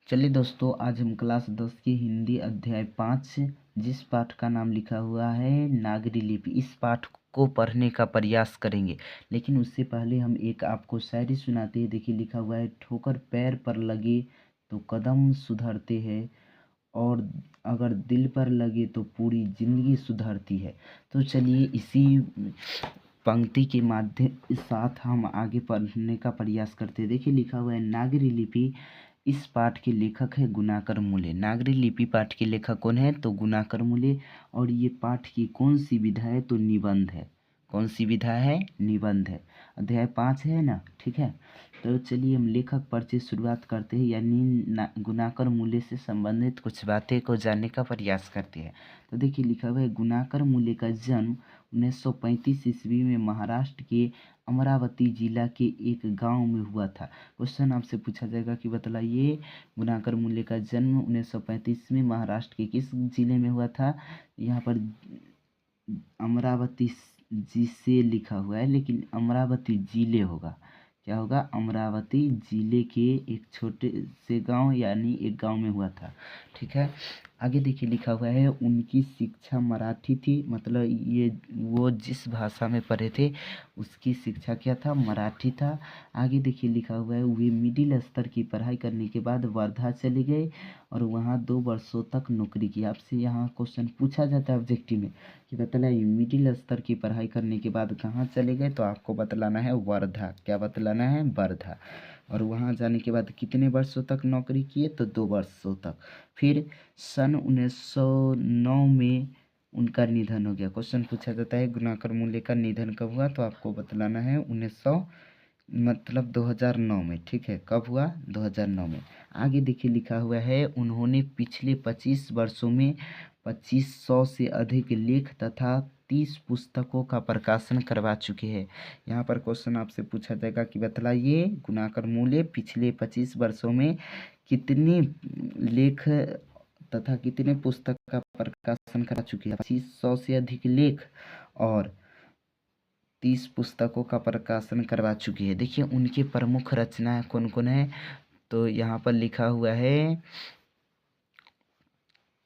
चलिए दोस्तों, आज हम क्लास 10 की हिंदी अध्याय 5 जिस पाठ का नाम लिखा हुआ है नागरी लिपि, इस पाठ को पढ़ने का प्रयास करेंगे। लेकिन उससे पहले हम एक आपको शायरी सुनाते हैं। देखिए लिखा हुआ है, ठोकर पैर पर लगे तो कदम सुधरते हैं, और अगर दिल पर लगे तो पूरी जिंदगी सुधरती है। तो चलिए इसी पंक्ति के माध्यम साथ हम आगे पढ़ने का प्रयास करते हैं। देखिए लिखा हुआ है, नागरी लिपि। इस पाठ के लेखक है गुणाकर मूले। नागरी लिपि पाठ के लेखक कौन है? तो गुणाकर मूले। और ये पाठ की कौन सी विधा है? तो निबंध है। कौन सी विधा है? निबंध है। अध्याय 5 है ना, ठीक है। तो चलिए हम लेखक परिचय शुरुआत करते हैं, यानी गुणाकर मूले से संबंधित कुछ बातें को जानने का प्रयास करते हैं। तो देखिए लिखा हुआ है, गुणाकर मूले का जन्म 1935 ईस्वी में महाराष्ट्र के अमरावती जिला के एक गांव में हुआ था। क्वेश्चन आपसे पूछा जाएगा कि बतलाइए, गुणाकर मूले का जन्म 1935 में महाराष्ट्र के किस जिले में हुआ था? यहाँ पर अमरावती जी से लिखा हुआ है, लेकिन अमरावती जिले होगा। क्या होगा? अमरावती जिले के एक छोटे से गांव, यानी एक गांव में हुआ था, ठीक है। आगे देखिए लिखा हुआ है, उनकी शिक्षा मराठी थी। मतलब ये वो जिस भाषा में पढ़े थे उसकी शिक्षा क्या था? मराठी था। आगे देखिए लिखा हुआ है, वे मिडिल स्तर की पढ़ाई करने के बाद वर्धा चले गए और वहाँ 2 वर्षों तक नौकरी की। आपसे यहाँ क्वेश्चन पूछा जाता है ऑब्जेक्टिव में कि बतलाइए, मिडिल स्तर की पढ़ाई करने के बाद कहाँ चले गए? तो आपको बतलाना है वर्धा। क्या बतलाना है? वर्धा। और वहाँ जाने के बाद कितने वर्षों तक नौकरी किए? तो 2 वर्षों तक। फिर सन 1909 में उनका निधन हो गया। क्वेश्चन पूछा जाता है, गुणाकर मूले का निधन कब हुआ? तो आपको बतलाना है 2009 में, ठीक है। कब हुआ? 2009 में। आगे देखिए लिखा हुआ है, उन्होंने पिछले 25 वर्षों में 2500 से अधिक लेख तथा 30 पुस्तकों का प्रकाशन करवा चुके हैं। यहाँ पर क्वेश्चन आपसे पूछा जाएगा कि बतलाइए, गुणाकर मूले पिछले 25 वर्षों में कितने लेख तथा कितने पुस्तक का प्रकाशन करा चुके हैं? 2500 से अधिक लेख और 30 पुस्तकों का प्रकाशन करवा चुकी है। देखिए उनकी प्रमुख रचनाएं कौन कौन है? तो यहाँ पर लिखा हुआ है,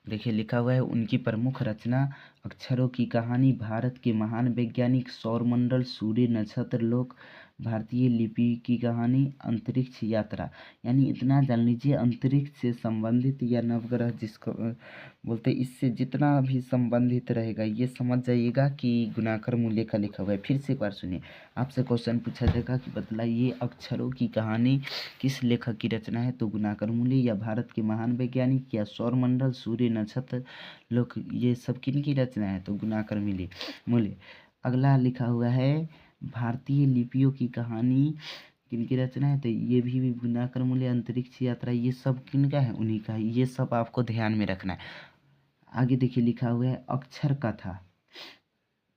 देखिए लिखा हुआ है, उनकी प्रमुख रचना अक्षरों की कहानी, भारत के महान वैज्ञानिक, सौरमंडल, सूर्य, नक्षत्र लोक, भारतीय लिपि की कहानी, अंतरिक्ष यात्रा। यानी इतना जान लीजिए, अंतरिक्ष से संबंधित या नवग्रह जिसको बोलते, इससे जितना भी संबंधित रहेगा ये समझ जाइएगा कि गुणाकर मूले का लिखा हुआ है। फिर से एक बार सुनिए, आपसे क्वेश्चन पूछा जाएगा कि बतलाइए, अक्षरों की कहानी किस लेखक की रचना है? तो गुणाकर मूले। या भारत के महान वैज्ञानिक, या सौरमंडल, सूर्य, नक्षत्र लोक, ये सब किन की रचना है? तो गुणाकर मूले। अगला लिखा हुआ है, भारतीय लिपियों की कहानी किनकी रचना है? तो ये भी गुणाकर मूले। अंतरिक्ष यात्रा, ये सब किनका है? उन्हीं का है। ये सब आपको ध्यान में रखना है। आगे देखिए लिखा हुआ है, अक्षर कथा।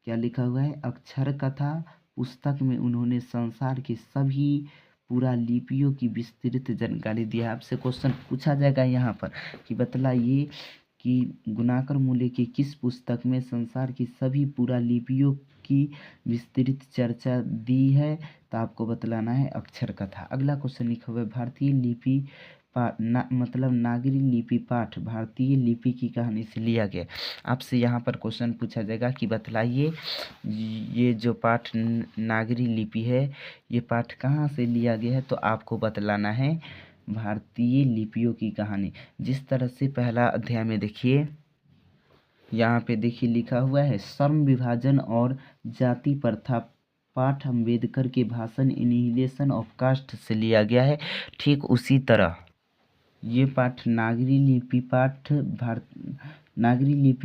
क्या लिखा हुआ है? अक्षर कथा पुस्तक में उन्होंने संसार के सभी पूरा लिपियों की विस्तृत जानकारी दी है। आपसे क्वेश्चन पूछा जाएगा यहाँ पर कि बतलाइए कि गुणाकर मूले की किस पुस्तक में संसार की सभी पूरा लिपियों की विस्तृत चर्चा दी है? तो आपको बतलाना है अक्षर कथा। अगला क्वेश्चन लिखा हुआ है, भारतीय लिपि मतलब नागरी लिपि पाठ भारतीय लिपि की कहानी से लिया गया। आपसे यहाँ पर क्वेश्चन पूछा जाएगा कि बतलाइए, ये जो पाठ नागरी लिपि है ये पाठ कहाँ से लिया गया है? तो आपको बतलाना है भारतीय लिपियों की कहानी। जिस तरह से पहला अध्याय में देखिए, यहाँ पे देखिए लिखा हुआ है, श्रम विभाजन और जाति प्रथा पाठ अम्बेडकर के भाषण एनिहिलेशन ऑफ कास्ट से लिया गया है। ठीक उसी तरह ये पाठ नागरी लिपि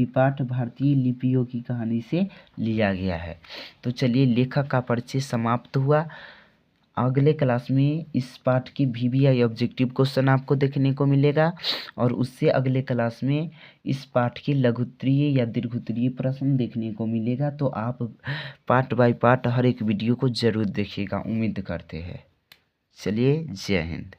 पाठ भारतीय लिपियों की कहानी से लिया गया है। तो चलिए, लेखक का परिचय समाप्त हुआ। अगले क्लास में इस पाठ की VBI ऑब्जेक्टिव क्वेश्चन आपको देखने को मिलेगा, और उससे अगले क्लास में इस पाठ के लघुत्तरीय या दीर्घोत्तरीय प्रश्न देखने को मिलेगा। तो आप पार्ट बाय पार्ट हर एक वीडियो को ज़रूर देखिएगा, उम्मीद करते हैं। चलिए, जय हिंद।